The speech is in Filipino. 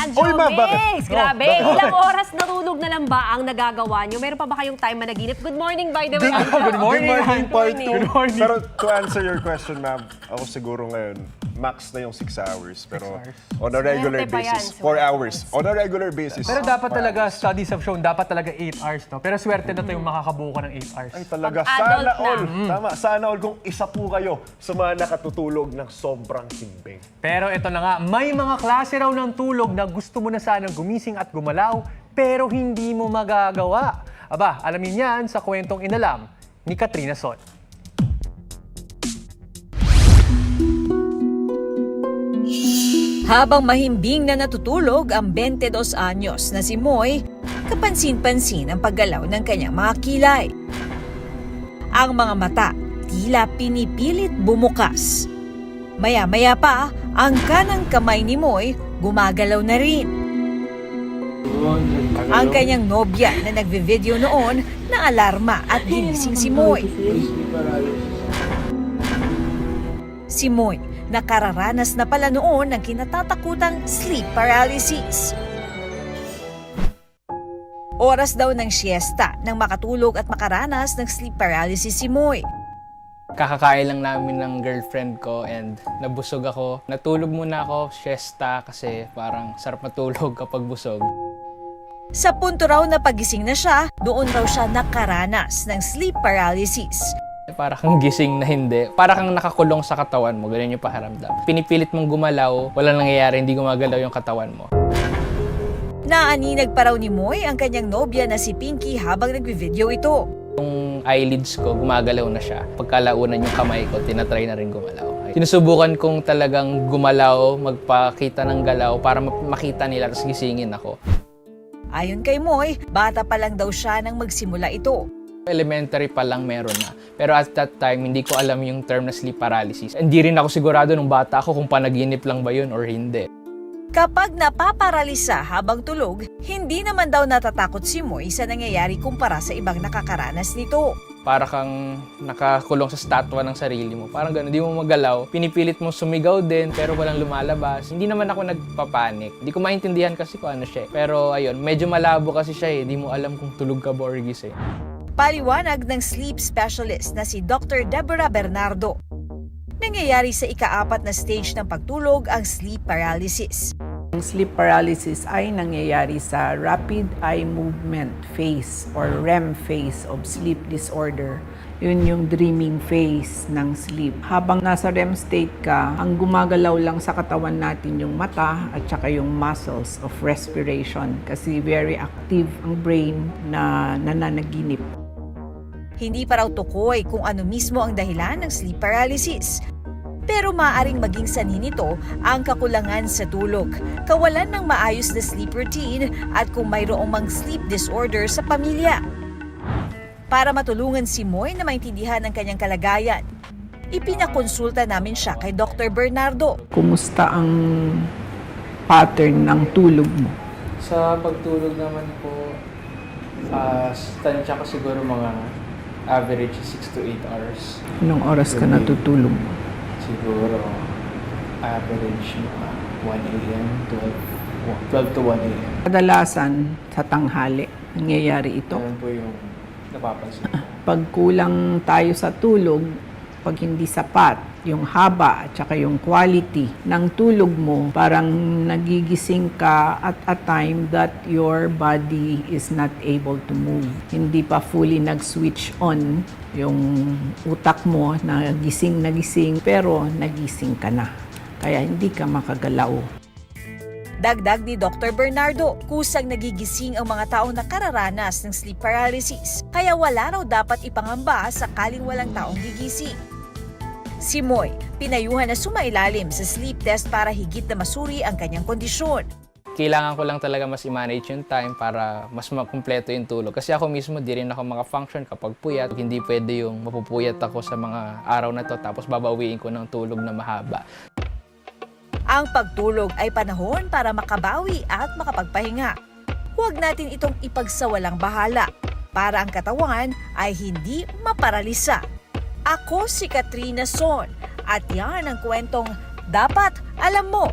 Anjo Oy, ma'am, bakit? Mix! Grabe, ilang oras natulog na lang ba ang nagagawa nyo? Meron pa ba kayong time managinip? Good morning, by the way. Good morning. Part Good 2. morning. Pero to answer your question, ma'am, ako siguro ngayon, max na yung 6 hours. Pero on a regular Swerte pa yan, basis, 4 hours. On a regular basis. Pero dapat talaga, studies have shown, dapat talaga 8 hours, no? Pero swerte na to yung makakabuo ka ng 8 hours. Ay talaga, Pag adult sana na. all. Tama, sana all kung isa po kayo sa mga nakatutulog ng sobrang timbang. Pero ito na nga, may mga klase raw ng tulog na gusto mo na sanang gumising at gumalaw, pero hindi mo magagawa. Aba, alamin yan sa kwentong inalam ni Katrina Son. Habang mahimbing na natutulog ang 22 anyos na si Moy, kapansin-pansin ang paggalaw ng kanyang mga kilay. Ang mga mata tila pinipilit bumukas. Maya-maya pa, ang kanang kamay ni Moy gumagalaw na rin. Ang kanyang nobya na nagve-video noon na alarma at ginising si Moy. Si Moy, nakararanas na pala noon ng kinatatakutang sleep paralysis. Oras daw ng siesta nang makatulog at makaranas ng sleep paralysis si Moy. Kakakain lang namin ng girlfriend ko and nabusog ako. Natulog muna ako, siesta, kasi parang sarap matulog kapag busog. Sa punto raw na pagising na siya, doon raw siya nakaranas ng sleep paralysis. Para kang gising na hindi. Para kang nakakulong sa katawan mo, ganun yung pakiramdam. Pinipilit mong gumalaw, wala nangyayari, hindi gumagalaw yung katawan mo. Naaninag pa raw ni Moy ang kanyang nobya na si Pinky habang nagvi-video ito. Yung eyelids ko, gumagalaw na siya. Pagkalaunan yung kamay ko, tinatry na rin gumalaw. Sinusubukan kong talagang gumalaw, magpakita ng galaw para makita nila, tapos gisingin ako. Ayon kay Moy, bata pa lang daw siya nang magsimula ito. Elementary pa lang meron na. Pero at that time, hindi ko alam yung term na sleep paralysis. Hindi rin ako sigurado nung bata ako kung panaginip lang ba yun or hindi. Kapag napaparalisa habang tulog, hindi naman daw natatakot si Moy sa nangyayari kumpara sa ibang nakakaranas nito. Para kang nakakulong sa statwa ng sarili mo. Parang gano'n, hindi mo magalaw. Pinipilit mo sumigaw din, pero walang lumalabas. Hindi naman ako nagpapanik. Hindi ko maintindihan kasi kung ano siya. Pero ayun, medyo malabo kasi siya. Hindi mo alam kung tulog ka ba or gising. Paliwanag ng sleep specialist na si Dr. Deborah Bernardo. Nangyayari sa ika-4 na stage ng pagtulog ang sleep paralysis. Ang sleep paralysis ay nangyayari sa rapid eye movement phase or REM phase of sleep disorder. Yun yung dreaming phase ng sleep. Habang nasa REM state ka, ang gumagalaw lang sa katawan natin yung mata at saka yung muscles of respiration kasi very active ang brain na nananaginip. Hindi pa raw tukoy kung ano mismo ang dahilan ng sleep paralysis. Pero maaaring maging sanhi nito ang kakulangan sa tulog, kawalan ng maayos na sleep routine at kung mayroong mang sleep disorder sa pamilya. Para matulungan si Moy na maintindihan ang kanyang kalagayan, ipinakonsulta namin siya kay Dr. Bernardo. Kumusta ang pattern ng tulog mo? Sa pagtulog naman po, tansya ko siguro mga average 6 to 8 hours. Anong oras ka natutulog? Siguro average mga 1 a.m. 12 to 1 a.m. Kadalasan sa tanghali, nangyayari ito. Yan po yung napapansin ko. Pag kulang tayo sa tulog, pag hindi sapat, yung haba at saka yung quality ng tulog mo, parang nagigising ka at a time that your body is not able to move. Hindi pa fully nag-switch on yung utak mo na gising, pero nagising ka na. Kaya hindi ka makagalaw. Dagdag ni Dr. Bernardo, kusang nagigising ang mga taong nakararanas ng sleep paralysis, kaya wala raw dapat ipangamba sakaling walang taong gigising. Si Moy, pinayuhan na sumailalim sa sleep test para higit na masuri ang kanyang kondisyon. Kailangan ko lang talaga mas i-manage yung time para mas makumpleto yung tulog. Kasi ako mismo, di rin ako maka-function kapag puyat. Hindi pwede yung mapupuyat ako sa mga araw na to tapos babawiin ko ng tulog na mahaba. Ang pagtulog ay panahon para makabawi at makapagpahinga. Huwag natin itong ipagsawalang bahala para ang katawan ay hindi maparalisa. Ako si Katrina Son at yan ang kwentong dapat alam mo.